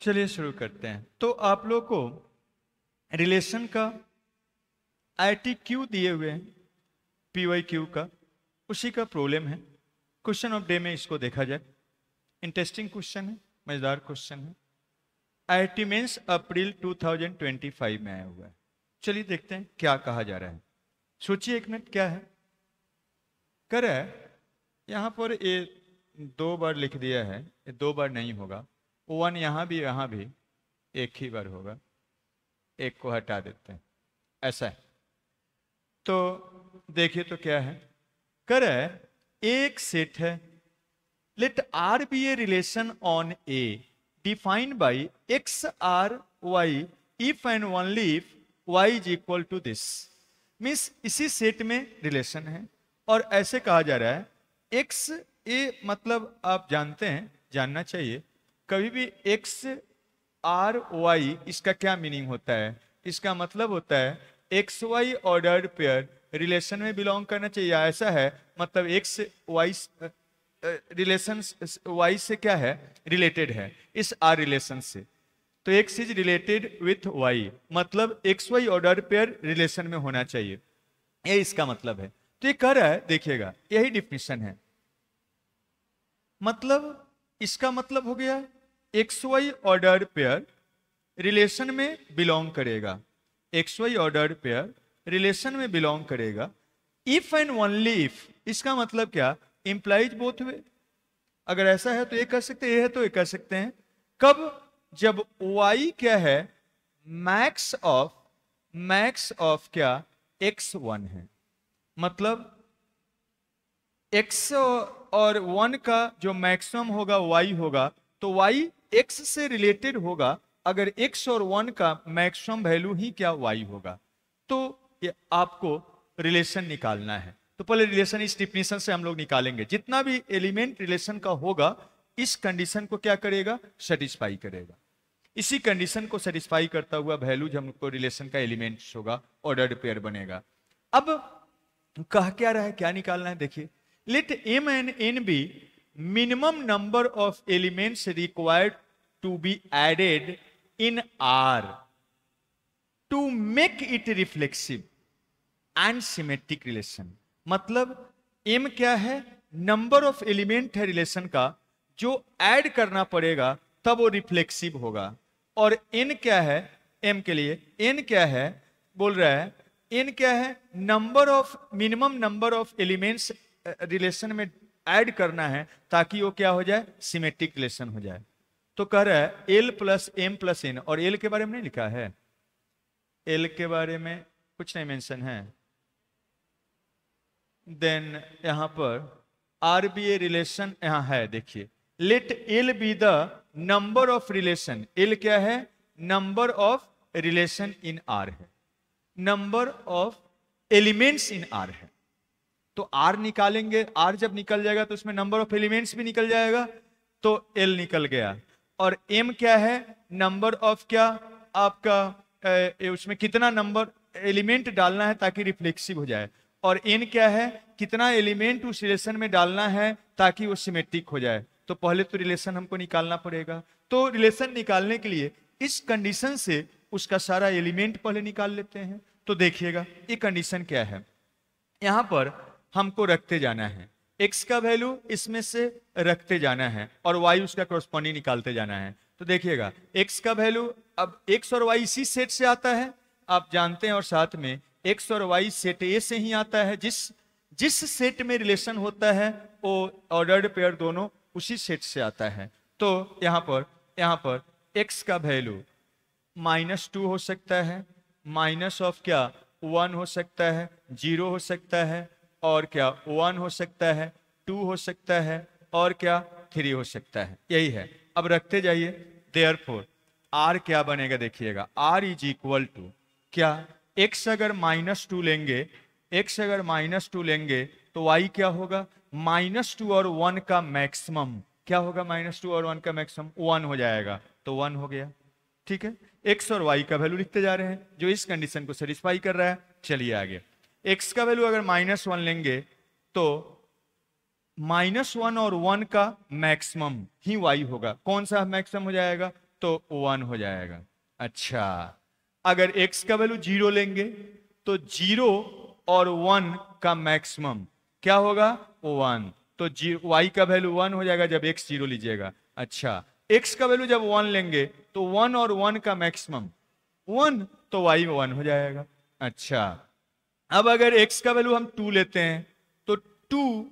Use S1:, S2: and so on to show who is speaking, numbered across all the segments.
S1: चलिए शुरू करते हैं। तो आप लोग को रिलेशन का ITQ दिए हुए हैं, PYQ का, उसी का प्रॉब्लम है। क्वेश्चन ऑफ डे में इसको देखा जाए। इंटरेस्टिंग क्वेश्चन है, मजेदार क्वेश्चन है। IIT मेंस अप्रैल 2025 में आया हुआ है। चलिए देखते हैं क्या कहा जा रहा है। सोचिए एक मिनट, क्या है कर रहा है। यहां पर ये 2 बार लिख दिया है, ये 2 बार नहीं होगा। 1 यहाँ भी एक ही बार होगा, एक को हटा देते हैं, ऐसा है। तो देखिए तो क्या है कर रहा है। एक सेट है, let R be a relation on A defined by XRY if and only if Y is equal to this. Means इसी सेट में रिलेशन है और ऐसे कहा जा रहा है एक्स ए, मतलब आप जानते हैं, जानना चाहिए कभी भी XRY इसका क्या मीनिंग होता है। इसका मतलब होता है XY ऑर्डर्ड पेयर रिलेशन में बिलोंग करना चाहिए। ऐसा है, मतलब एक्स वाई रिलेशन वाई से क्या है, रिलेटेड है इस आर रिलेशन से। तो x is related with y, मतलब x Y order pair relation में होना चाहिए, ये इसका मतलब है। तो ये कह रहा है, देखिएगा यही डिफिनेशन है। मतलब इसका मतलब हो गया X Y order pair relation में बिलोंग करेगा, X Y order pair relation में बिलोंग करेगा इफ एंड ओनली इफ। इसका मतलब क्या, इंप्लाइज बोथ वे। अगर ऐसा है तो ये कह सकते हैं, ये है तो ये कह सकते हैं। कब, जब y क्या है, मैक्स ऑफ क्या, x1 है। मतलब x और 1 का जो मैक्सिमम होगा y होगा, तो y x से रिलेटेड होगा अगर x और 1 का मैक्सिमम वैल्यू ही क्या y होगा। तो ये आपको रिलेशन निकालना है। तो पहले रिलेशन इस डिफिनेशन से हम लोग निकालेंगे। जितना भी एलिमेंट रिलेशन का होगा इस कंडीशन को क्या करेगा, सेटिस्फाई करेगा। इसी कंडीशन को सेटिस्फाई करता हुआ वैल्यू हमको रिलेशन का एलिमेंट्स होगा, ऑर्डर्ड पेयर बनेगा। अब कह क्या रहा है, क्या निकालना है, देखिए। Let m and n be minimum number of elements required to be added in R to make it reflexive and symmetric relation. मतलब m क्या है, नंबर ऑफ एलिमेंट है रिलेशन का, जो ऐड करना पड़ेगा तब वो रिफ्लेक्सिव होगा। और n क्या है, m के लिए n क्या है, बोल रहा है n क्या है, number of minimum number of elements relation में ऐड करना है ताकि वो क्या हो जाए, सिमेट्रिक रिलेशन हो जाए। तो कह रहा है l plus m plus n, और l के बारे में नहीं लिखा है, l के बारे में कुछ नहीं मेंशन है। देन यहां पर आर बी ए रिलेशन यहां है, देखिए। Let L be the number of relation, L क्या है, number of relation in R है, number of elements in R है। तो आर निकालेंगे, आर जब निकल जाएगा तो उसमें नंबर ऑफ एलिमेंट्स भी निकल जाएगा, तो एल निकल गया। और एम क्या है, नंबर ऑफ क्या आपका, उसमें कितना नंबर एलिमेंट डालना है ताकि रिफ्लेक्सिव हो जाए। और एन क्या है, कितना एलिमेंट उस रिलेशन में डालना है ताकि वो सिमेट्रिक हो जाए। तो पहले तो रिलेशन हमको निकालना पड़ेगा। तो रिलेशन निकालने के लिए इस कंडीशन से उसका सारा एलिमेंट पहले निकाल लेते हैं। तो देखिएगा ये कंडीशन क्या है, यहां पर हमको रखते जाना है, x का वैल्यू इसमें से रखते जाना है और y उसका कॉरस्पॉन्डिंग निकालते जाना है। तो देखिएगा x का वैल्यू, अब x और y इसी सेट से आता है, आप जानते हैं, और साथ में x और y सेट A से ही आता है। जिस सेट में रिलेशन होता है वो ऑर्डर्ड पेयर दोनों उसी सेट से आता है। तो यहां पर x का वैल्यू -2 हो सकता है, माइनस ऑफ क्या 1 हो सकता है, 0 हो सकता है, और क्या 1 हो सकता है, 2 हो सकता है, और क्या 3 हो सकता है। यही है, अब रखते जाइए। देयरफॉर r क्या बनेगा, देखिएगा r इज इक्वल टू क्या, x अगर -2 लेंगे, x अगर -2 लेंगे तो y क्या होगा, -2 और 1 का मैक्सिमम क्या होगा, -2 और 1 का मैक्सिमम 1 हो जाएगा, तो 1 हो गया। ठीक है, x और y का वैल्यू लिखते जा रहे हैं जो इस कंडीशन को सेटिस्फाई कर रहा है। चलिए आगे, x का वैल्यू अगर -1 लेंगे तो -1 और 1 का मैक्सिमम ही y होगा। कौन सा मैक्सिमम हो जाएगा, तो 1 हो जाएगा। अच्छा, अगर x का वैल्यू 0 लेंगे तो 0 और 1 का मैक्सिमम क्या होगा? 1। तो y का वैल्यू 1 हो जाएगा जब x 0 लीजिएगा। अच्छा, x का वैल्यू जब 1 लेंगे तो 1 और 1 का मैक्सिमम 1, तो y 1 हो जाएगा। अच्छा, अब अगर x का वैल्यू हम 2 लेते हैं तो 2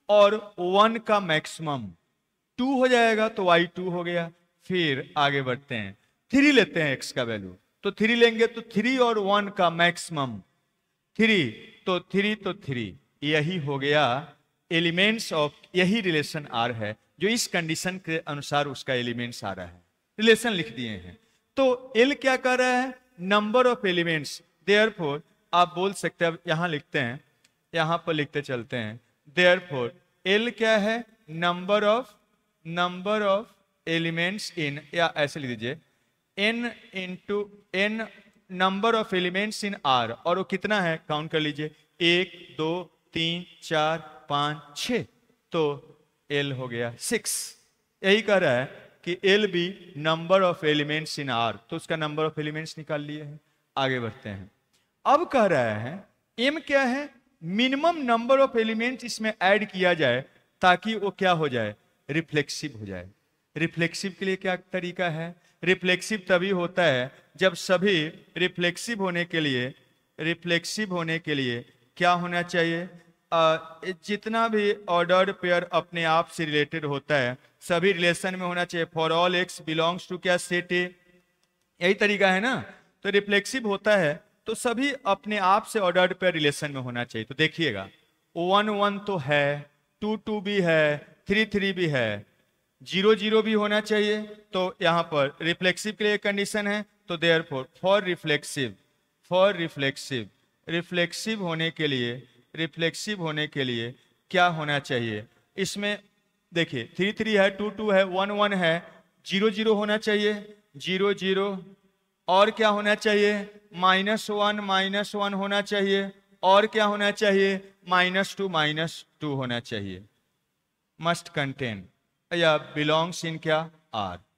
S1: और 1 का मैक्सिमम 2 हो जाएगा, तो y 2 हो गया। फिर आगे बढ़ते हैं, 3 लेते हैं x का वैल्यू, तो 3 लेंगे तो 3 और 1 का मैक्सिमम 3, तो 3, यही हो गया एलिमेंट्स ऑफ, यही रिलेशन R है जो इस कंडीशन के अनुसार उसका एलिमेंट्स आ रहा है। रिलेशन लिख दिए हैं। तो L क्या कर रहा है? Number of elements. देयरफॉर आप बोल सकते हैं, अब यहां लिखते हैं, यहां पर लिखते चलते हैं, देयरफॉर L क्या है? नंबर ऑफ एलिमेंट्स इन, या ऐसे लिख दीजिए n into n number of elements in R, और वो कितना है? काउंट कर लीजिए, 1 2 3 4 5 6, तो L हो गया 6। यही कह रहा है कि L भी number of elements in R, तो उसका नंबर ऑफ एलिमेंट्स निकाल लिए हैं। आगे बढ़ते हैं, अब कह रहा है M क्या है? मिनिमम नंबर ऑफ एलिमेंट्स इसमें ऐड किया जाए ताकि वो क्या हो जाए? रिफ्लेक्सिव हो जाए। रिफ्लेक्सिव के लिए क्या तरीका है? रिफ्लेक्सिव तभी होता है जब सभी रिफ्लेक्सिव होने के लिए क्या होना चाहिए? जितना भी ऑर्डर्ड पेयर अपने आप से रिलेटेड होता है सभी रिलेशन में होना चाहिए। For all X belongs to क्या? सेट ए, यही तरीका है ना। तो रिफ्लेक्सिव होता है तो सभी अपने आप से ऑर्डर्ड पेयर रिलेशन में होना चाहिए। तो देखिएगा 1 1 तो है, 2 2 भी है, 3 3 भी है, 0 0 भी होना चाहिए। तो यहां पर रिफ्लेक्सिव के लिए कंडीशन है, तो देयरफॉर फॉर रिफ्लेक्सिव होने के लिए क्या होना चाहिए? इसमें देखिए 3 3 है, 2 2 है, 1 1 है, 0 0 होना चाहिए, 0 0, और क्या होना चाहिए? -1 होना चाहिए, और क्या होना चाहिए? -2 होना चाहिए। मस्ट कंटेन या बिलोंग्स इन क्या?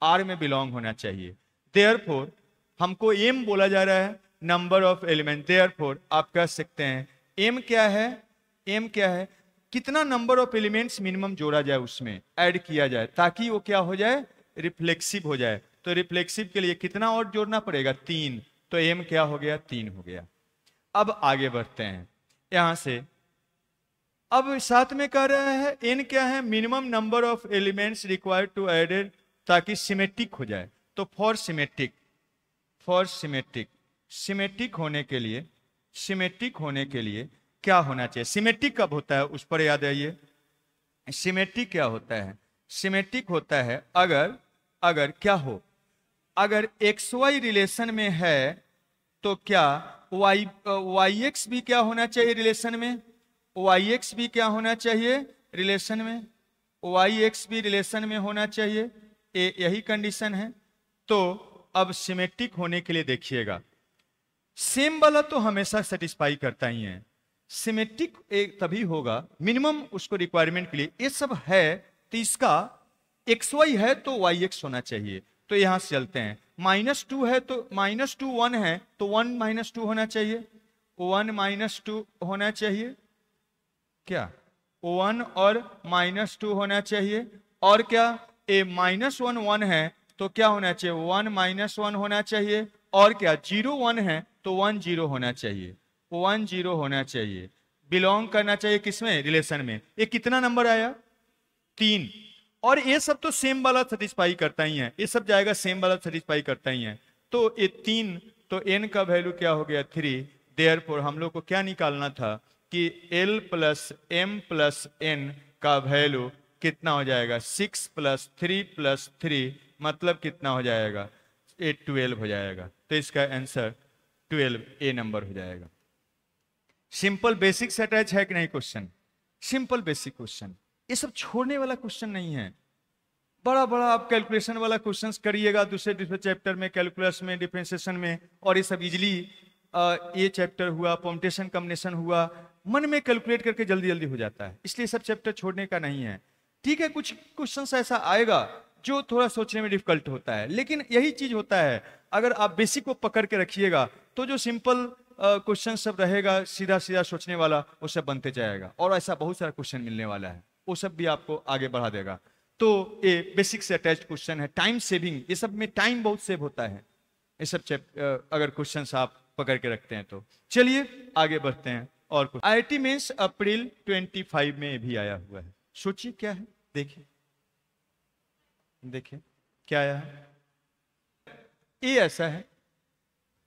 S1: R में बिलोंग होना चाहिए। देयरफॉर हमको M बोला जा रहा है नंबर ऑफ एलिमेंट। देयरफॉर आप कह सकते हैं M क्या है? कितना नंबर ऑफ एलिमेंट्स मिनिमम जोड़ा जाए, उसमें ऐड किया जाए ताकि वो क्या हो जाए? रिफ्लेक्सिव हो जाए। तो रिफ्लेक्सिव के लिए कितना और जोड़ना पड़ेगा? 3। तो M क्या हो गया? 3 हो गया। अब आगे बढ़ते हैं यहां से, अब साथ में कह रहा है N क्या है? Minimum number of elements required to added, ताकि सिमेट्रिक हो जाए। तो फॉर सिमेट्रिक होने के लिए क्या होना चाहिए? सिमेट्रिक कब होता है उस पर याद आइए। सिमेट्रिक क्या होता है? सिमेट्रिक होता है अगर क्या हो? अगर XY रिलेशन में है तो क्या YX भी क्या होना चाहिए रिलेशन में? YX भी क्या होना चाहिए रिलेशन में? YX भी रिलेशन में होना चाहिए, यही कंडीशन है। तो अब सिमेट्रिक होने के लिए देखिएगा, सेम वाला तो हमेशा सेटिस्फाई करता ही है। सिमेट्रिक एक तभी होगा मिनिमम उसको रिक्वायरमेंट के लिए, ये सब है तो इसका XY है तो YX होना चाहिए। तो यहां से चलते हैं, -2 है तो -2 1 है तो 1 -2 होना चाहिए, 1 -2 होना चाहिए, क्या 1 और -2 होना चाहिए। और क्या -1 1 है तो क्या होना चाहिए? 1 -1 होना चाहिए। और क्या 0 1 है तो 1 0 होना चाहिए, 1 0 होना चाहिए। बिलोंग करना चाहिए किसमें? रिलेशन में। ये कितना नंबर आया? 3। और ये सब तो सेम वाला सेटिस्फाई करता ही है, ये सब जाएगा सेम वाला सेटिस्फाई करता ही है। तो ये 3, तो n का वैल्यू क्या हो गया? 3। देयरफॉर हम लोग को क्या निकालना था कि L + M + n का वैल्यू कितना हो जाएगा? 6 + 3 + 3 मतलब कितना हो जाएगा? 12 हो जाएगा। तो इसका आंसर 12 A नंबर हो जाएगा। सिंपल बेसिक से अटैच है कि नहीं क्वेश्चन? सिंपल बेसिक क्वेश्चन, ये सब छोड़ने वाला क्वेश्चन नहीं है। बड़ा बड़ा आप कैलकुलेशन वाला क्वेश्चंस करिएगा दूसरे चैप्टर में, कैलकुलस में, डिफरेंशिएशन में, और ये सब इजीली ये चैप्टर हुआ, परम्यूटेशन कॉम्बिनेशन हुआ, मन में कैलकुलेट करके जल्दी जल्दी हो जाता है। इसलिए सब चैप्टर छोड़ने का नहीं है। ठीक है, कुछ क्वेश्चंस ऐसा आएगा जो थोड़ा सोचने में डिफिकल्ट होता है। लेकिन यही चीज होता है, अगर आप बेसिक को पकड़ के रखिएगा तो जो सिंपल क्वेश्चन सब रहेगा सीधा सीधा सोचने वाला, वो सब बनते जाएगा। और ऐसा बहुत सारा क्वेश्चन मिलने वाला है, वो सब भी आपको आगे बढ़ा देगा। तो ये बेसिक से अटैच्ड क्वेश्चन है। टाइम सेविंग, ये सब में टाइम बहुत सेव होता है, ये सब अगर क्वेश्चन आप पकड़ के रखते हैं तो। चलिए आगे बढ़ते हैं। और कुछ IIT मेंस अप्रैल 25 में भी आया हुआ है। सोचिए क्या है, देखिए देखिए क्या आया है। ये ऐसा है,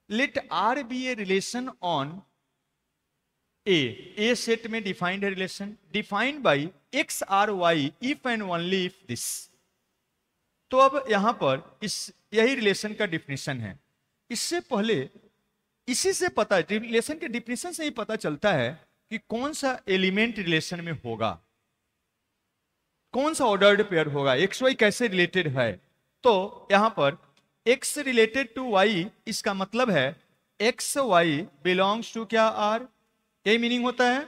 S1: let R be a relation on a set में डिफाइंड है relation defined by X R Y if and only if this. तो अब यहां पर यही रिलेशन का डिफिनेशन है। इससे पहले इसी से पता, रिलेशन के डिफिनेशन से ही पता चलता है कि कौन सा एलिमेंट रिलेशन में होगा, कौन सा ऑर्डर्ड पेयर होगा, एक्स वाई कैसे रिलेटेड है। तो यहां पर एक्स रिलेटेड टू वाई, इसका मतलब है एक्स वाई बिलोंग्स टू क्या आर, यही मीनिंग होता है।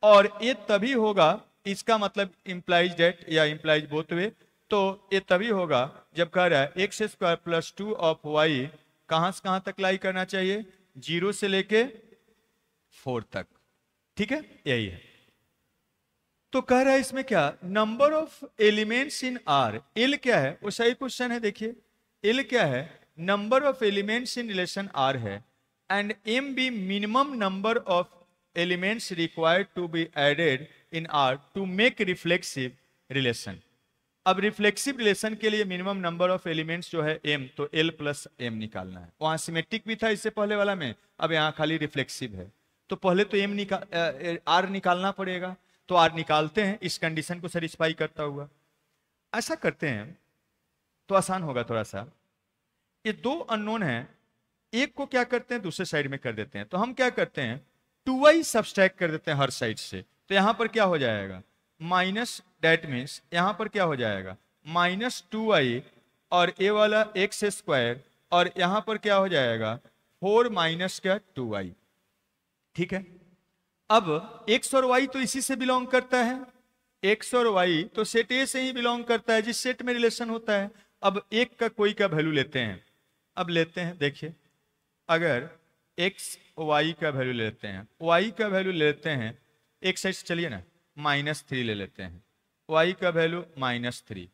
S1: और ये तभी होगा, इसका मतलब इंप्लाइज डेट या इंप्लाइज बोथ वे। तो ये तभी होगा जब कह रहा है X square plus 2 of Y कहां से कहां तक लाई करना चाहिए, 0 से लेके 4 तक। ठीक है, यही है। तो कह रहा है इसमें क्या, number of elements in are, L क्या है, वो सही क्वेश्चन है। देखिए एल क्या है, number of elements in relation R है, and m be minimum number of elements required to be added in R to make reflexive relation. अब रिफ्लेक्सिव रिलेशन के लिए मिनिमम नंबर ऑफ एलिमेंट्स जो है m, तो l plus m निकालना है। वहां सिमेट्रिक भी था इससे पहले वाला में, अब यहाँ खाली रिफ्लेक्सिव है। तो पहले तो r निकालना पड़ेगा। तो r निकालते हैं इस कंडीशन को सेटिस्फाई करता हुआ। ऐसा करते हैं तो आसान होगा थोड़ा सा। ये दो अननोन है, एक को क्या करते हैं दूसरे साइड में कर देते हैं। तो हम क्या करते हैं 2y सब्सट्रैक्ट कर देते हैं हर साइड से। तो यहां पर क्या हो जाएगा, माइनस, डेट मीन्स यहां पर क्या हो जाएगा -2y और ए वाला एक्स स्क्वायर, और यहां पर क्या हो जाएगा 4 माइनस क्या 2y। ठीक है, अब x और y तो इसी से बिलोंग करता है, x और y तो सेट ए से ही बिलोंग करता है जिस सेट में रिलेशन होता है। अब एक का कोई का वैल्यू लेते हैं। अब लेते हैं, देखिए अगर x y का वैल्यू लेते हैं, y का वैल्यू लेते हैं, एक साइड से चलिए ना -3 ले लेते हैं, y का वैल्यू -3।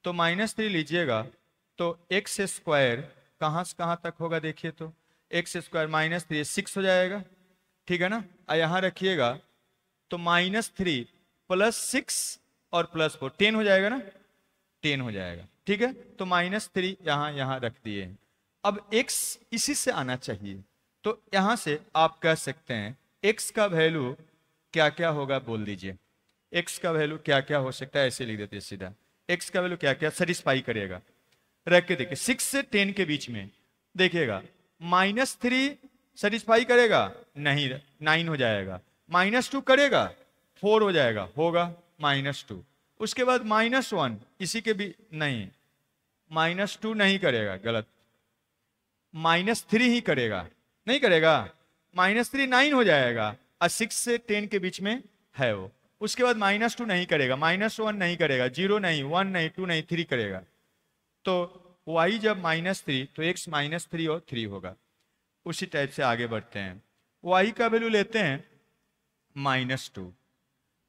S1: तो -3 लीजिएगा तो एक्स स्क्वायर कहां से कहां तक होगा, देखिए तो एक्स स्क्वायर -3 6 हो जाएगा। ठीक है ना, और यहां रखिएगा तो -3 प्लस 6 और प्लस 4 10 हो जाएगा ना, 10 हो जाएगा। ठीक है, तो -3 यहां रख दिए। अब x इसी से आना चाहिए, तो यहां से आप कह सकते हैं x का वैल्यू क्या क्या होगा, बोल दीजिए x का वैल्यू क्या क्या हो सकता है। ऐसे लिख देते हैं सीधा, x का वैल्यू क्या क्या सेटिस्फाई करेगा। रख के देखिए 6 से 10 के बीच में देखिएगा, -3 सेटिस्फाई करेगा नहीं, 9 हो जाएगा। -2 करेगा 4 हो जाएगा, होगा -2। उसके बाद -1 इसी के भी नहीं, -2 नहीं करेगा, गलत, -3 ही करेगा, नहीं करेगा, -3 9 हो जाएगा, और 6 से 10 के बीच में है वो। उसके बाद -2 नहीं करेगा, -1 नहीं करेगा, 0 नहीं, 1 नहीं, 2 नहीं, 3 करेगा। तो y जब -3 तो x -3 और 3 होगा। उसी टाइप से आगे बढ़ते हैं, y का वैल्यू लेते हैं -2।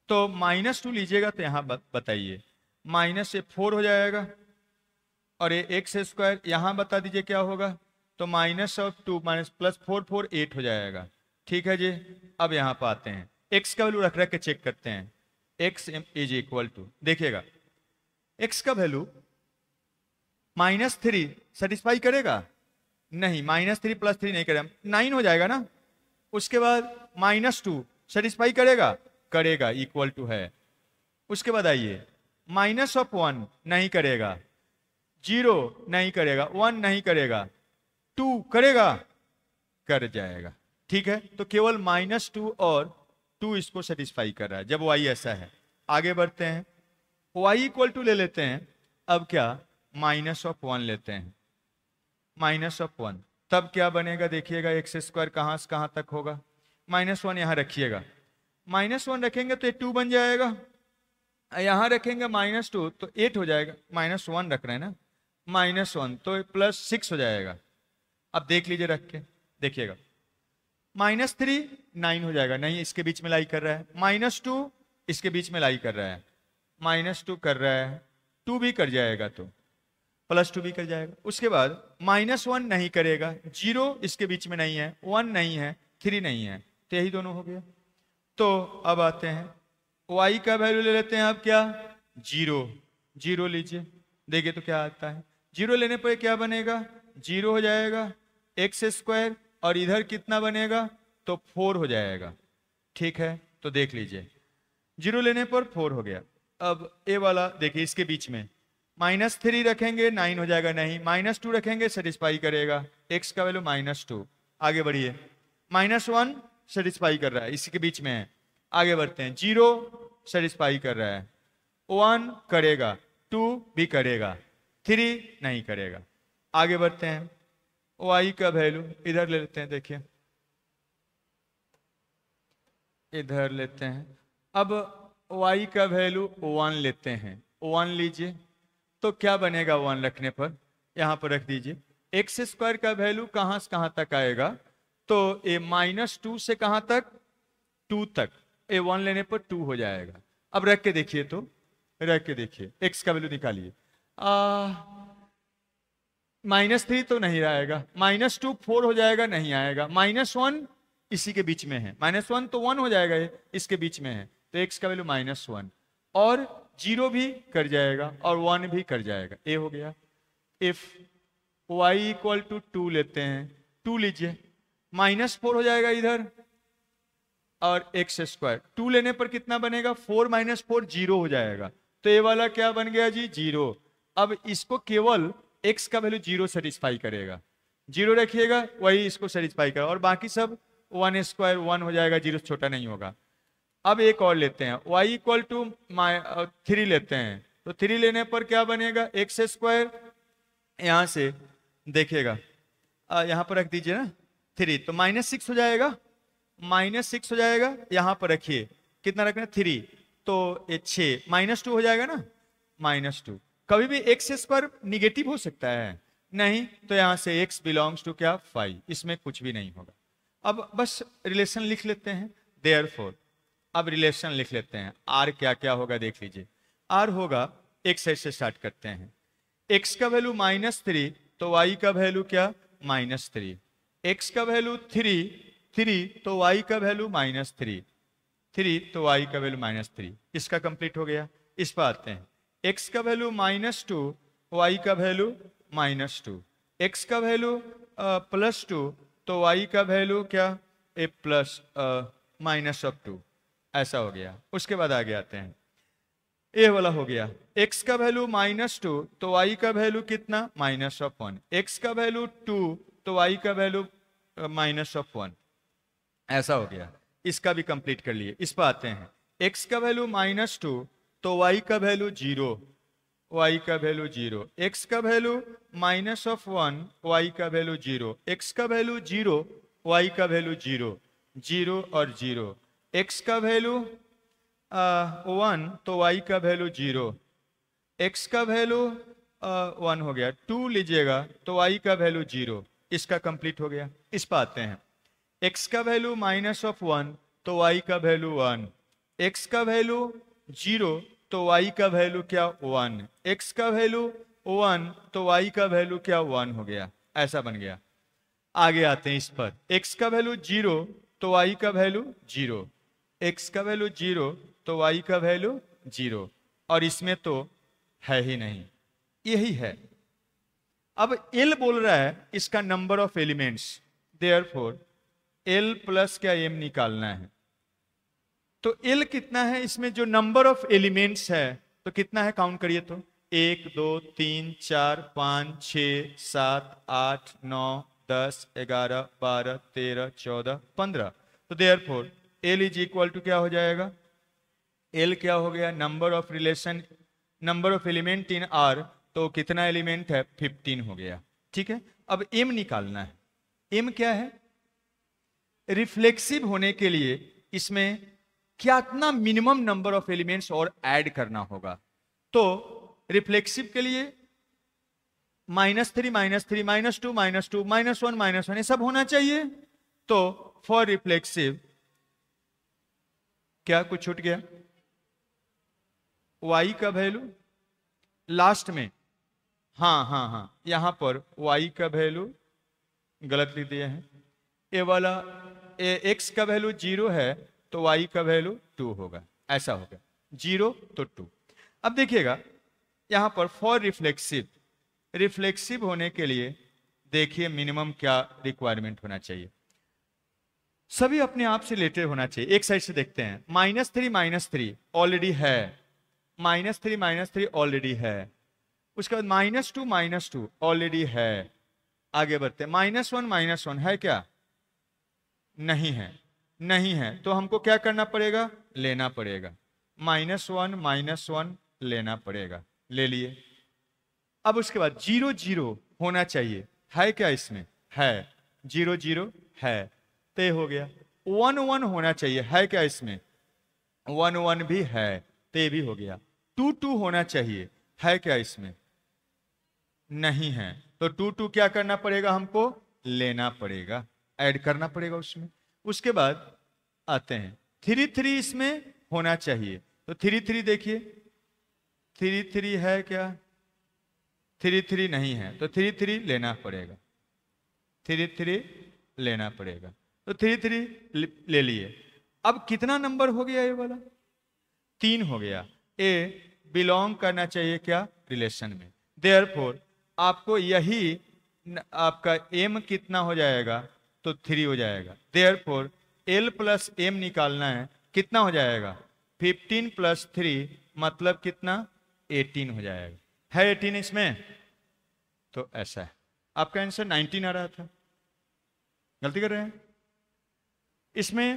S1: तो -2 लीजिएगा तो यहां बताइए, माइनस से 4 हो जाएगा, और ये एक्स स्क्वायर यहां बता दीजिए क्या होगा, तो -2 प्लस 4 4 8 हो जाएगा। ठीक है जी, अब यहां पर आते हैं, x का वैल्यू रख के चेक करते हैं। x इज इक्वल टू, देखिएगा x का वैल्यू -3 सेटिस्फाई करेगा नहीं, -3 प्लस 3 नहीं करेगा, 9 हो जाएगा ना। उसके बाद -2 सेटिस्फाई करेगा, करेगा, इक्वल टू है। उसके बाद आइए -1 नहीं करेगा, 0 नहीं करेगा, 1 नहीं करेगा, 2 करेगा, कर जाएगा। ठीक है, तो केवल -2 और 2 इसको सेटिस्फाई कर रहा है जब y ऐसा है। आगे बढ़ते हैं, y इक्वल टू ले लेते हैं। अब क्या -1 लेते हैं, -1 तब क्या बनेगा, देखिएगा एक्स स्क्वायर कहां से कहां तक होगा, -1 यहां रखिएगा, -1 रखेंगे तो ये 2 बन जाएगा, यहां रखेंगे -2 तो 8 हो जाएगा, -1 रख रहे हैं ना, -1 तो +6 हो जाएगा। अब देख लीजिए रख के, देखिएगा -3 9 हो जाएगा, नहीं इसके बीच में लाई कर रहा है, -2 इसके बीच में लाई कर रहा है, -2 कर रहा है, 2 भी कर जाएगा तो +2 भी कर जाएगा। उसके बाद -1 नहीं करेगा, 0 इसके बीच में नहीं है, 1 नहीं है, 3 नहीं है, तो यही दोनों हो गया। तो अब आते हैं y का वैल्यू ले लेते हैं, अब क्या 0 लीजिए, देखिए तो क्या आता है। 0 लेने पर क्या बनेगा, 0 हो जाएगा x², और इधर कितना बनेगा तो 4 हो जाएगा। ठीक है, तो देख लीजिए 0 लेने पर 4 हो गया। अब ए वाला देखिए, इसके बीच में -3 रखेंगे 9 हो जाएगा, नहीं -2 रखेंगे सेटिस्फाई करेगा, x का वैल्यू -2। आगे बढ़िए, -1 सेटिस्फाई कर रहा है, इसी के बीच में है। आगे बढ़ते हैं, 0 सेटिस्फाई कर रहा है, 1 करेगा, 2 भी करेगा, 3 नहीं करेगा। आगे बढ़ते हैं, y का वैल्यू इधर ले लेते हैं, देखिए इधर लेते हैं। अब y का वैल्यू 1 लेते हैं, 1 लीजिए तो क्या बनेगा 1 रखने पर, यहां पर रख दीजिए। x² का वैल्यू कहां से कहां तक आएगा, तो ये -2 से कहां तक, 2 तक, ए 1 लेने पर 2 हो जाएगा। अब रख के देखिए, तो रख के देखिए, x का वैल्यू निकालिए, -3 तो नहीं आएगा, -2 4 हो जाएगा, नहीं आएगा, -1 इसी के बीच में है, -1 तो 1 हो जाएगा, ये इसके बीच में है, तो x का वैल्यू -1, और 0 भी कर जाएगा और 1 भी कर जाएगा, ए हो गया। इफ y = 2 लेते हैं, 2 लीजिए, -4 हो जाएगा इधर, और x², 2 लेने पर कितना बनेगा, 4 - 4 0 हो जाएगा, तो ये वाला क्या बन गया जी 0। अब इसको केवल x का वैल्यू 0 सेटिस्फाई करेगा, 0 रखिएगा वही इसको सेटिस्फाई करेगा, और बाकी सब 1² 1 हो जाएगा, 0 छोटा नहीं होगा। अब एक और लेते हैं, y = 3 लेते हैं, तो 3 लेने पर क्या बनेगा, x², यहां से देखिएगा यहां पर रख दीजिए ना 3, तो -6 हो जाएगा, -6 हो जाएगा, यहां पर रखिए कितना रखना है 3, तो ये 6, -2 हो जाएगा ना, -2। कभी भी x² निगेटिव हो सकता है, नहीं, तो यहां से x बिलोंग्स टू क्या 5, इसमें कुछ भी नहीं होगा। अब बस रिलेशन लिख लेते हैं, देयरफॉर अब रिलेशन लिख लेते हैं, r क्या क्या होगा देख लीजिए। r होगा, x से स्टार्ट करते हैं, x का वैल्यू -3 तो y का वैल्यू क्या -3, x का वैल्यू 3 तो y का वैल्यू -3 तो y का वैल्यू -3, इसका कंप्लीट हो गया। इस पर आते हैं, x का वैल्यू -2 y का वैल्यू -2, x का वैल्यू +2 तो y का वैल्यू क्या ए प्लस -2, ऐसा हो गया। उसके बाद आगे आते हैं, ए वाला हो गया, x का वैल्यू -2 तो y का वैल्यू कितना -1, x का वैल्यू 2 तो y का वैल्यू -1, ऐसा हो गया। इसका भी कंप्लीट कर लिए। इस पर आते हैं, x का वैल्यू -2 तो y का वैल्यू 0, y का वैल्यू 0, x का वैल्यू -1 y का वैल्यू 0, x का वैल्यू 0 y का वैल्यू 0, 0 और 0, x का वैल्यू 1 तो y का वैल्यू 0, x का वैल्यू 1 हो गया, 2 लीजिएगा तो y का वैल्यू 0, इसका कंप्लीट हो गया। इस पर आते हैं, x का वैल्यू -1 तो y का वैल्यू 1, x का वैल्यू 0 तो y का वैल्यू क्या 1, x का वैल्यू 1 तो y का वैल्यू क्या 1 हो गया, ऐसा बन गया। आगे आते हैं इस पर, x का वैल्यू 0 तो y का वैल्यू 0, x का वैल्यू 0 तो y का वैल्यू 0, और इसमें तो है ही नहीं, यही है। अब L बोल रहा है इसका number of elements, therefore L plus क्या m निकालना है, तो L कितना है, इसमें जो नंबर ऑफ एलिमेंट्स है तो कितना है, काउंट करिए तो 1 2 3 4 5 6 7 8 9 10 11 12 13 14 15, तो therefore L is equal to क्या हो जाएगा, L क्या हो गया, number of relation, number of element in R, तो कितना एलिमेंट है 15 हो गया। ठीक है, अब m निकालना है, m क्या है, रिफ्लेक्सिव होने के लिए इसमें कितना मिनिमम नंबर ऑफ एलिमेंट्स और ऐड करना होगा। तो रिफ्लेक्सिव के लिए -3 -3 -2 -2 -1 -1 ये सब होना चाहिए। तो फॉर रिफ्लेक्सिव क्या कुछ छूट गया? y का वैल्यू लास्ट में, हाँ, यहां पर y का वैल्यू गलत लिख दिए हैं। ए वाला x का वैल्यू 0 है तो y का वैल्यू 2 होगा, ऐसा होगा 0 तो 2। अब देखिएगा यहां पर फॉर रिफ्लेक्सिव, रिफ्लेक्सिव होने के लिए देखिए मिनिमम क्या रिक्वायरमेंट होना चाहिए। सभी अपने आप से रिलेटेड होना चाहिए। एक साइड से देखते हैं, -3 ऑलरेडी है, -3 ऑलरेडी है। उसके बाद -2 ऑलरेडी है। आगे बढ़ते हैं, -1 है क्या? नहीं है, नहीं है तो हमको क्या करना पड़ेगा? लेना पड़ेगा। -1 लेना पड़ेगा, ले लिए। अब उसके बाद 0 0 होना चाहिए, है क्या इसमें? है, 0 0 है, तय हो गया। 1 1 होना चाहिए, है क्या इसमें? 1 1 भी है, तय भी हो गया। 2 2 होना चाहिए, है क्या इसमें? नहीं है, तो 2 2 क्या करना पड़ेगा? हमको लेना पड़ेगा, ऐड करना पड़ेगा उसमें। उसके बाद आते हैं 3 3 इसमें होना चाहिए, तो 3 3 देखिए 3 3 है क्या? 3 3 नहीं है, तो 3 3 लेना पड़ेगा, 3 3 लेना पड़ेगा, तो 3 3 ले लिए। अब कितना नंबर हो गया? ये वाला 3 हो गया। ए बिलोंग करना चाहिए क्या? रिलेशन में। देयरफॉर आपको यही आपका m कितना हो जाएगा? तो 3 हो जाएगा। देयरफॉर l प्लस m निकालना है, कितना हो जाएगा? 15 + 3 मतलब कितना? 18 हो जाएगा। है 18 इसमें? तो ऐसा है, आपका आंसर 19 आ रहा था, गलती कर रहे हैं। इसमें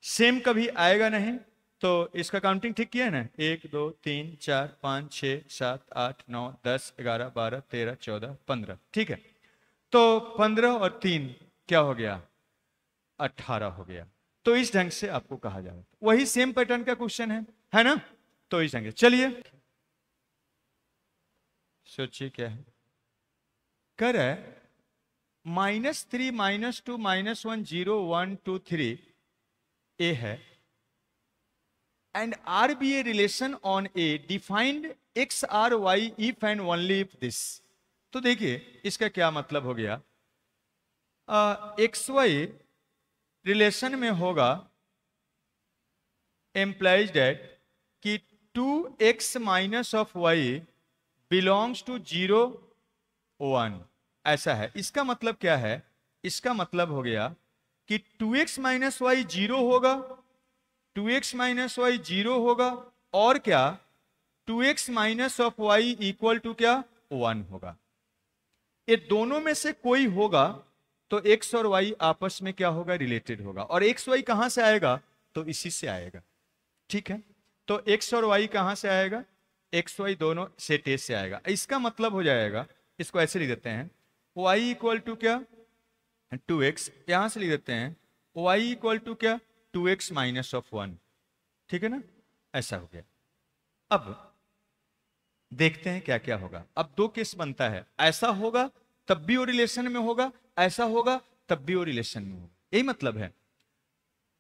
S1: सेम कभी आएगा नहीं, तो इसका काउंटिंग ठीक किया है ना? 1 2 3 4 5 6 7 8 9 10 11 12 13 14 15, ठीक है। तो 15 और 3 क्या हो गया? 18 हो गया। तो इस ढंग से आपको कहा जाएगा, वही सेम पैटर्न का क्वेश्चन है ना? तो इस ढंग से चलिए सोचिए क्या है। कर है -3 -2 -1 0 1 2 3 ए है, and R be a relation on A defined X R Y if and only if this। तो देखिए इसका क्या मतलब हो गया? एक्स वाई रिलेशन में होगा एम्प्लाइज डेट कि 2x minus of Y belongs to 0 1, ऐसा है। इसका मतलब क्या है? इसका मतलब हो गया कि 2x माइनस वाई 0 होगा, 2x माइनस वाई 0 होगा, और क्या? 2x minus of Y equal to क्या? 1 होगा। ये दोनों में से कोई होगा तो x और y आपस में क्या होगा? रिलेटेड होगा। और x y कहां से आएगा? तो इसी से आएगा, ठीक है। तो x और y कहां से आएगा? x y दोनों सेट ए से आएगा। इसका मतलब हो जाएगा, इसको ऐसे लिख देते हैं, y इक्वल टू क्या? 2x। यहां से लिख देते हैं y इक्वल टू क्या? 2x माइनस ऑफ 1, ठीक है ना? ऐसा हो गया। अब देखते हैं क्या क्या होगा। अब दो केस बनता है, ऐसा होगा तब भी वो रिलेशन में होगा, ऐसा होगा तब भी वो रिलेशन में होगा। यही मतलब है।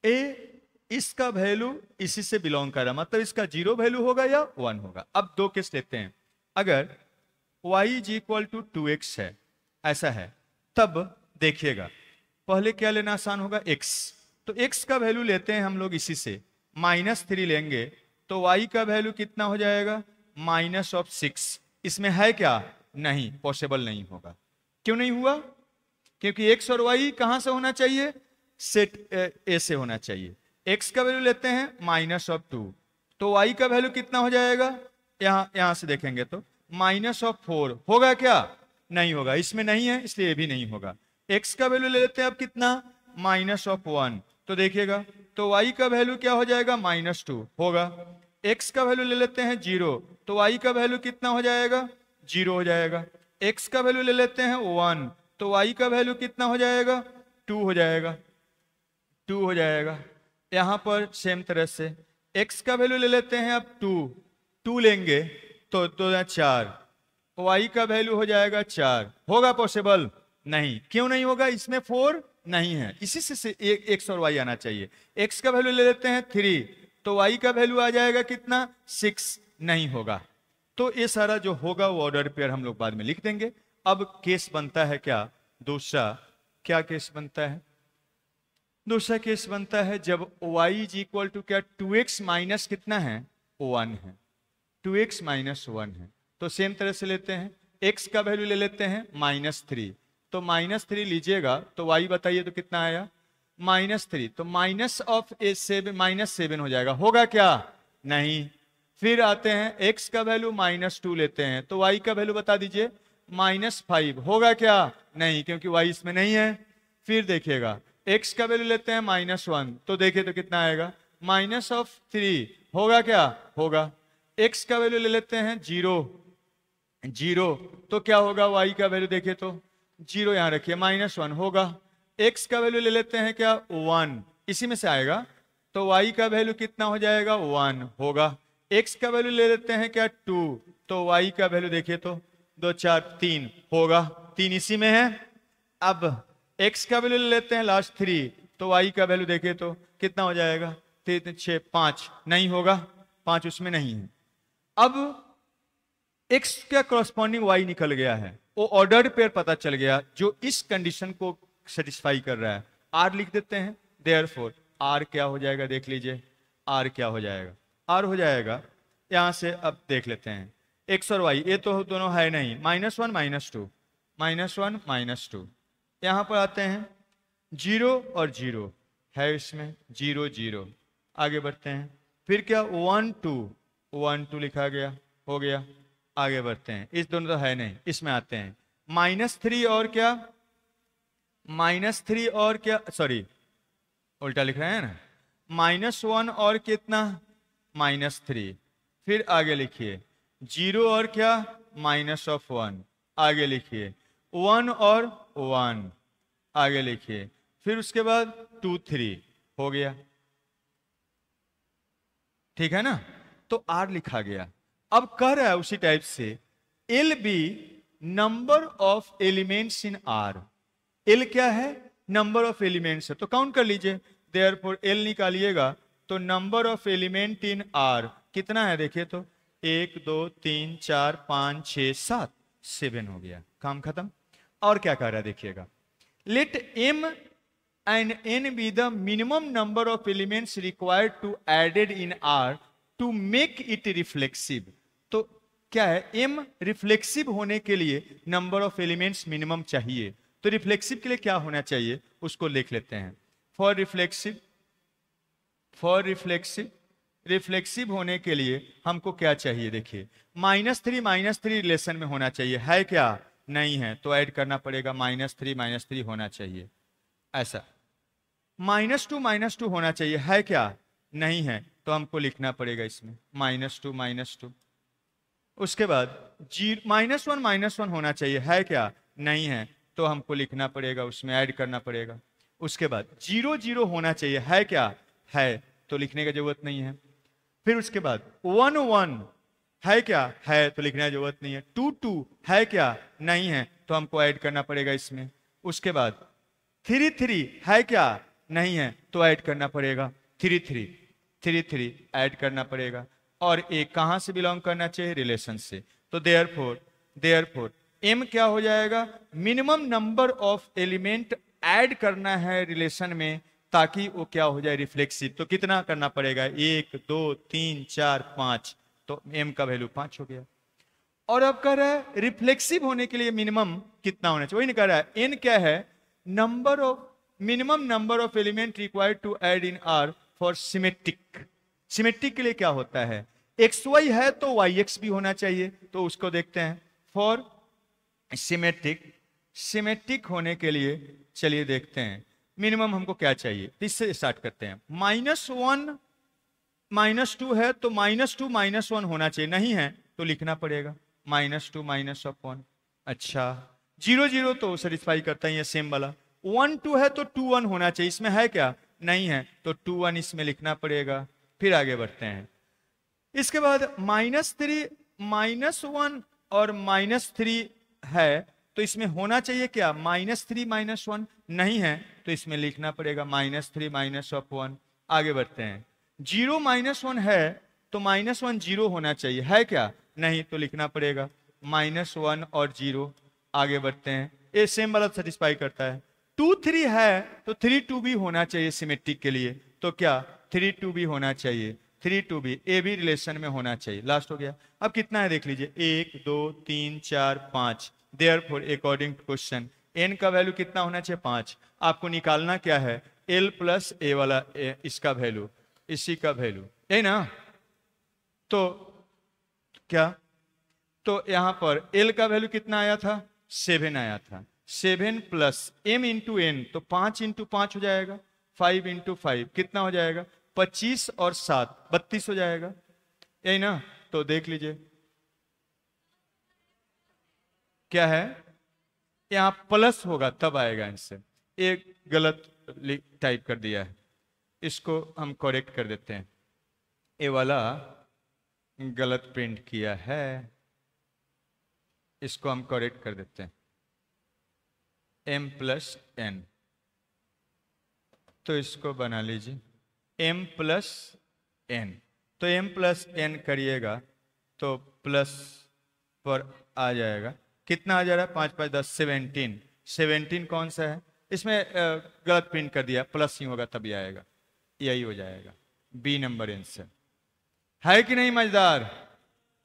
S1: ए इसका वैल्यू इसी से बिलोंग कर रहा, मतलब इसका 0 वैल्यू होगा या 1 होगा। अब दो केस लेते हैं। अगर y is equal to 2x है, ऐसा है, तब देखिएगा पहले क्या लेना आसान होगा? x। तो x का वैल्यू लेते हैं हम लोग इसी से, -3 लेंगे तो y का वैल्यू कितना हो जाएगा? -6। इसमें है क्या? नहीं, पॉसिबल नहीं होगा। क्यों नहीं हुआ? क्योंकि x और y कहां से होना चाहिए? सेट ए से होना चाहिए। x का वैल्यू लेते हैं -2, तो y का वैल्यू कितना हो जाएगा? यहां से देखेंगे तो -4 होगा क्या? नहीं होगा, इसमें नहीं है इसलिए भी नहीं होगा। x का वैल्यू ले लेते हैं अब कितना? -1, तो देखिएगा तो y का वैल्यू क्या हो जाएगा? -2 होगा। x का वैल्यू ले लेते हैं 0, तो y का वैल्यू कितना हो जाएगा? 0 हो जाएगा। x का वैल्यू ले लेते हैं 1, तो y का वैल्यू कितना हो जाएगा? 2 हो जाएगा, 2 हो जाएगा। यहां पर सेम तरह से x का वैल्यू ले लेते हैं, अब 2 लेंगे तो 2 4, y का वैल्यू हो जाएगा 4। होगा पॉसिबल? नहीं। क्यों नहीं होगा? इसमें 4 नहीं है, इसी से x और y आना चाहिए। x का वैल्यू ले लेते हैं 3, तो y का वैल्यू आ जाएगा कितना? 6। नहीं होगा। तो ये सारा जो होगा वो ऑर्डर पेयर हम लोग बाद में लिख देंगे। अब केस बनता है क्या दूसरा? क्या केस बनता है? दूसरा केस बनता है जब y इज इक्वल टू क्या? 2x माइनस कितना है? 1 है। 2x माइनस 1 है। तो सेम तरह से लेते हैं, x का वैल्यू ले लेते हैं -3, तो -3 लीजिएगा तो y बताइए तो कितना आया? -3, तो माइनस ऑफ -7 हो जाएगा। होगा क्या? नहीं। फिर आते हैं x का वैल्यू -2 लेते हैं, तो y का वैल्यू बता दीजिए -5। होगा क्या? नहीं, क्योंकि y इसमें नहीं है। फिर देखिएगा x का वैल्यू लेते हैं -1, तो देखिए तो कितना आएगा? -3। होगा क्या? होगा। x का वैल्यू ले लेते हैं 0, तो क्या होगा? y का वैल्यू देखिए तो 0 यहां रखिए, -1 होगा। x का वैल्यू ले लेते हैं क्या? 1, इसी में से आएगा, तो y का वैल्यू कितना हो जाएगा? 1 होगा। x का वैल्यू ले लेते हैं क्या? 2, तो y का वैल्यू देखिए तो 2 4 3 होगा, 3 इसी में है। अब x का वैल्यू ले लेते हैं लास्ट 3, तो y का वैल्यू देखिए तो कितना हो जाएगा? 3 6 5, नहीं होगा, 5 उसमें नहीं है। अब x का करस्पॉन्डिंग y निकल गया है, वो ऑर्डर्ड पेयर पता चल गया जो इस कंडीशन को सेटिस्फाई कर रहा है। r लिख देते हैं, देयरफॉर r क्या हो जाएगा? देख लीजिए r क्या हो जाएगा? r हो जाएगा यहां से, अब देख लेते हैं x और y, ये तो दोनों है नहीं, -1 -2 यहां पर आते हैं 0 और 0 है, इसमें 0 0। आगे बढ़ते हैं, फिर क्या? 1 2 लिखा गया, हो गया। आगे बढ़ते हैं, इस दोनों तो है नहीं, इसमें आते हैं -3 और क्या? -3 और क्या? सॉरी उल्टा लिख रहे हैं ना, -1 और कितना? -3। फिर आगे लिखिए 0 और क्या? -1। आगे लिखिए 1 और 1। आगे लिखिए, फिर उसके बाद 2 3 हो गया, ठीक है ना? तो r लिखा गया। अब कह रहा है उसी टाइप से L be number of elements in r। L क्या है? नंबर ऑफ एलिमेंट्स है, तो काउंट कर लीजिए। देयरफॉर एल निकालिएगा तो number of element in r कितना है? देखिए तो 1 2 3 4 5 6 7 7 हो गया, काम खत्म। और क्या कह रहा है देखिएगा, late m and n be the minimum number of elements required to added in R to make it reflexive। तो क्या है? m रिफ्लेक्सिव होने के लिए नंबर ऑफ एलिमेंट्स मिनिमम चाहिए, तो रिफ्लेक्सिव के लिए क्या होना चाहिए उसको लिख लेते हैं। फॉर रिफ्लेक्सिव होने के लिए हमको क्या चाहिए? देखिए -3 रिलेशन में होना चाहिए, है क्या? नहीं है, तो ऐड करना पड़ेगा, -3 होना चाहिए ऐसा। -2 होना चाहिए, है क्या? नहीं है, तो हमको लिखना पड़ेगा इसमें -2 उसके बाद -1 होना चाहिए, है क्या? नहीं है, तो हमको लिखना पड़ेगा उसमें, ऐड करना पड़ेगा। उसके बाद 0 0 होना चाहिए, है क्या? है, तो लिखने की जरूरत नहीं है। फिर उसके बाद 1 1 है क्या? है, तो लिखने की जरूरत नहीं है। 2 2 है क्या? नहीं है, तो हमको ऐड करना पड़ेगा इसमें। उसके बाद 3 3 है क्या? नहीं है, तो ऐड करना पड़ेगा 3 3 ऐड करना पड़ेगा। और एक कहां से बिलोंग करना चाहिए? रिलेशन से। तो देयरफॉर m क्या हो जाएगा? Minimum number of element add करना है रिलेशन में, ताकि वो क्या हो जाए? रिफ्लेक्सिव। तो कितना करना पड़ेगा? 1 2 3 4 5, तो m का वैल्यू 5 हो गया। और अब कह रहा है रिफ्लेक्सिव होने के लिए मिनिमम कितना होना चाहिए? वही नहीं कह रहा है, n क्या है? Minimum number of element required to add in R for symmetric. Symmetric के लिए क्या होता है? XY है तो YX भी होना चाहिए, तो उसको देखते हैं। फॉर सिमेट्रिक होने के लिए चलिए देखते हैं मिनिमम हमको क्या चाहिए। इससे स्टार्ट करते हैं। -1 -2 है तो -2 -1 होना चाहिए, नहीं है तो लिखना पड़ेगा -2 -1। अच्छा 0 0 तो सेटिस्फाई करता है ये सेम वाला। 1 2 है तो 2 1 होना चाहिए, इसमें है क्या? नहीं है तो 2 1 इसमें लिखना पड़ेगा। फिर आगे बढ़ते हैं। इसके बाद -3 -1 और -3 है तो इसमें होना चाहिए क्या, -3 -1 नहीं है तो इसमें लिखना पड़ेगा -3 -1। आगे बढ़ते हैं। 0 -1 है तो -1 0 होना चाहिए, है क्या, नहीं तो लिखना पड़ेगा -1 और 0। आगे बढ़ते हैं। ये सेम वाला सेटिस्फाई करता है। 2 3 है तो 3 2 भी होना चाहिए सिमेट्रिक के लिए, तो क्या 3 2 भी होना चाहिए, 3 2 भी ए भी रिलेशन में होना चाहिए। लास्ट हो गया। अब कितना है देख लीजिए, 1 2 3 4 5। Therefore according to question N का वैल्यू कितना होना चाहिए, 5। आपको निकालना क्या है, एल प्लस ए वाला इसका वैल्यू, इसी का वैल्यू, यही ना। तो क्या, तो यहां पर एल का वैल्यू कितना आया था, 7 आया था। 7 प्लस m इंटू एन, तो 5 इंटू 5 हो जाएगा, 5 इंटू 5 कितना हो जाएगा, 25 और 7 32 हो जाएगा, यही ना। तो देख लीजिए क्या है, यहां प्लस होगा तब आएगा आंसर। एक गलत टाइप कर दिया है, इसको हम करेक्ट कर देते हैं। ये वाला गलत प्रिंट किया है, इसको हम करेक्ट कर देते हैं। m प्लस n, तो इसको बना लीजिए m प्लस n। तो m प्लस n करिएगा तो प्लस पर आ जाएगा, कितना आ जा रहा है, 5 5 10 17। 17 कौन सा है, इसमें गलत प्रिंट कर दिया, प्लस ही होगा तभी आएगा, यही हो जाएगा बी नंबर आंसर। है कि नहीं मजेदार।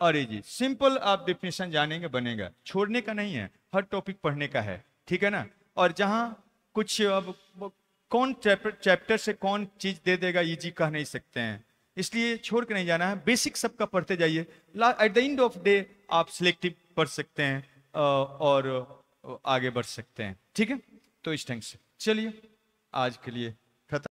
S1: और जी सिंपल, आप डिफिनेशन जानेंगे बनेगा, छोड़ने का नहीं है, हर टॉपिक पढ़ने का है, ठीक है ना। और जहां कुछ अब कौन चैप्टर से कौन चीज दे देगा इजी कह नहीं सकते हैं, इसलिए छोड़ के नहीं जाना है, बेसिक सबका पढ़ते जाइए। At the end of day आप सिलेक्टिव पढ़ सकते हैं और आगे बढ़ सकते हैं, ठीक है। तो इस ढंग से चलिए आज के लिए